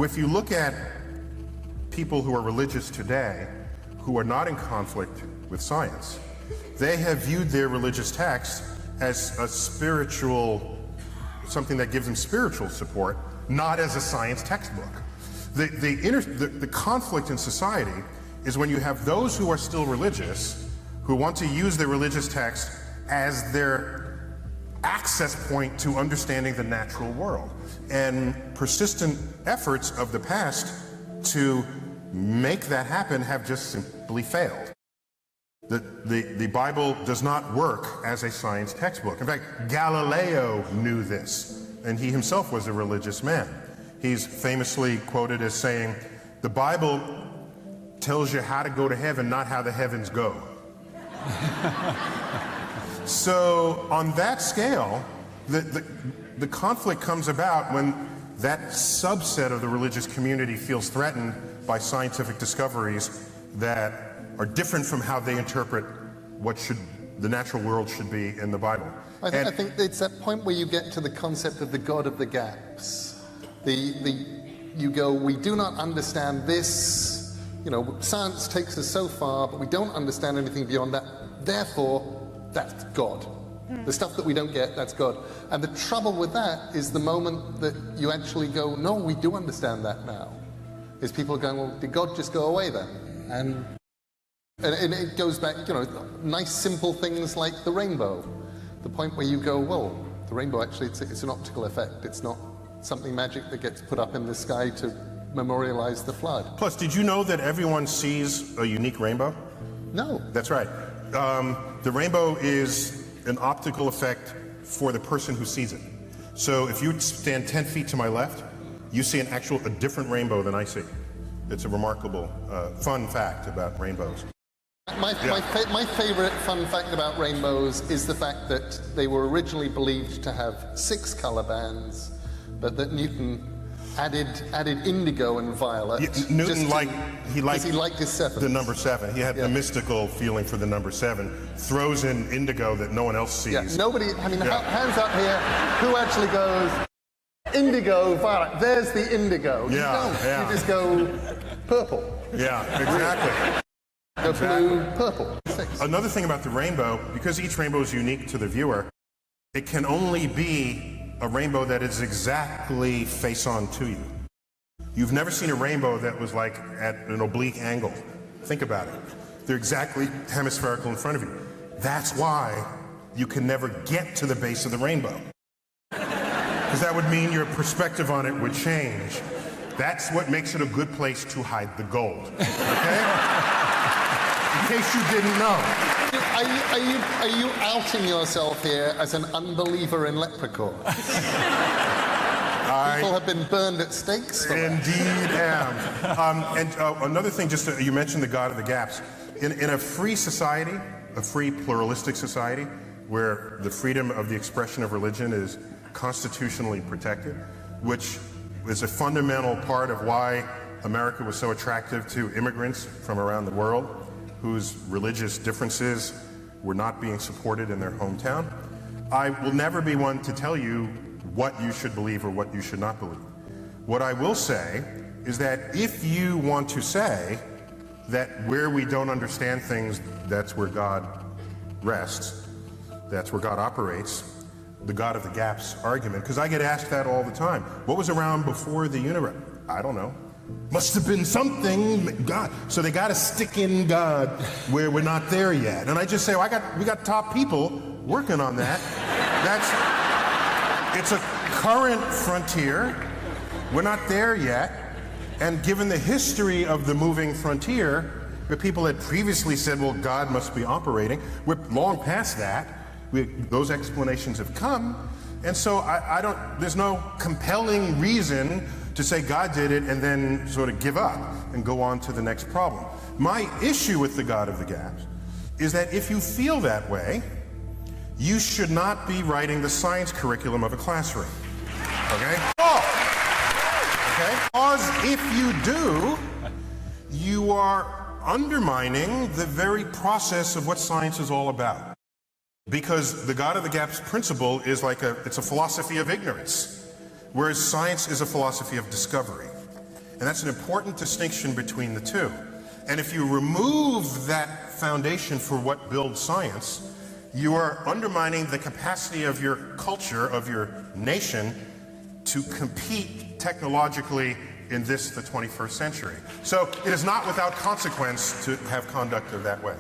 If you look at people who are religious today, who are not in conflict with science, they have viewed their religious text as a spiritual, something that gives them spiritual support, not as a science textbook. The conflict in society is when you have those who are still religious, who want to use their religious text as their access point to understanding the natural world. And persistent efforts of the past to make that happen have just simply failed. The Bible does not work as a science textbook. In fact, Galileo knew this, and he himself was a religious man. He's famously quoted as saying, "The Bible tells you how to go to heaven, not how the heavens go." So on that scale, the conflict comes about when that subset of the religious community feels threatened by scientific discoveries that are different from how they interpret what the natural world should be in the Bible. I think it's that point where you get to the concept of the God of the gaps. You go, we do not understand this, science takes us so far, but we don't understand anything beyond that. Therefore, that's God. The stuff that we don't get, that's God. And the trouble with that is the moment that you actually go, no, we do understand that now. Is people going, well, did God just go away then? And it goes back, nice simple things like the rainbow. The point where you go, well, the rainbow actually, it's an optical effect. It's not something magic that gets put up in the sky to memorialize the flood. Plus, did you know that everyone sees a unique rainbow? No. That's right. The rainbow is an optical effect for the person who sees it. So if you stand 10 feet to my left, you see a different rainbow than I see. It's a remarkable, fun fact about rainbows. My favorite fun fact about rainbows is the fact that they were originally believed to have 6 color bands, but that Newton added indigo and violet. Yeah, Newton he liked his 7. The number 7. He had a mystical feeling for the number 7. Throws in indigo that no one else sees. Yeah, nobody. Hands up here. Who actually goes indigo, violet? There's the indigo. You don't. You just go purple. Yeah, exactly. Go blue, purple. 6. Another thing about the rainbow, because each rainbow is unique to the viewer, it can only be a rainbow that is exactly face-on to you. You've never seen a rainbow that was like at an oblique angle. Think about it. They're exactly hemispherical in front of you. That's why you can never get to the base of the rainbow. Because that would mean your perspective on it would change. That's what makes it a good place to hide the gold. Okay? In case you didn't know. Are you outing yourself here as an unbeliever in leprechauns? People have been burned at stakes for that. Indeed am. And another thing, you mentioned the God of the gaps. In a free society, a free pluralistic society, where the freedom of the expression of religion is constitutionally protected, which is a fundamental part of why America was so attractive to immigrants from around the world, whose religious differences were not being supported in their hometown. I will never be one to tell you what you should believe or what you should not believe. What I will say is that if you want to say that where we don't understand things, that's where God rests, that's where God operates, the God of the gaps argument, because I get asked that all the time. What was around before the universe? I don't know. Must have been something, God. So they got to stick in God where we're not there yet. And I just say, we got top people working on that. It's a current frontier. We're not there yet. And given the history of the moving frontier, where people had previously said, well, God must be operating, we're long past that. Those explanations have come. And so there's no compelling reason to say God did it and then sort of give up and go on to the next problem. My issue with the God of the gaps is that if you feel that way, you should not be writing the science curriculum of a classroom. Okay? Okay? Because if you do, you are undermining the very process of what science is all about. Because the God of the gaps principle is it's a philosophy of ignorance, whereas science is a philosophy of discovery. And that's an important distinction between the two. And if you remove that foundation for what builds science, you are undermining the capacity of your culture, of your nation, to compete technologically in this, the 21st century. So it is not without consequence to have conduct of that way.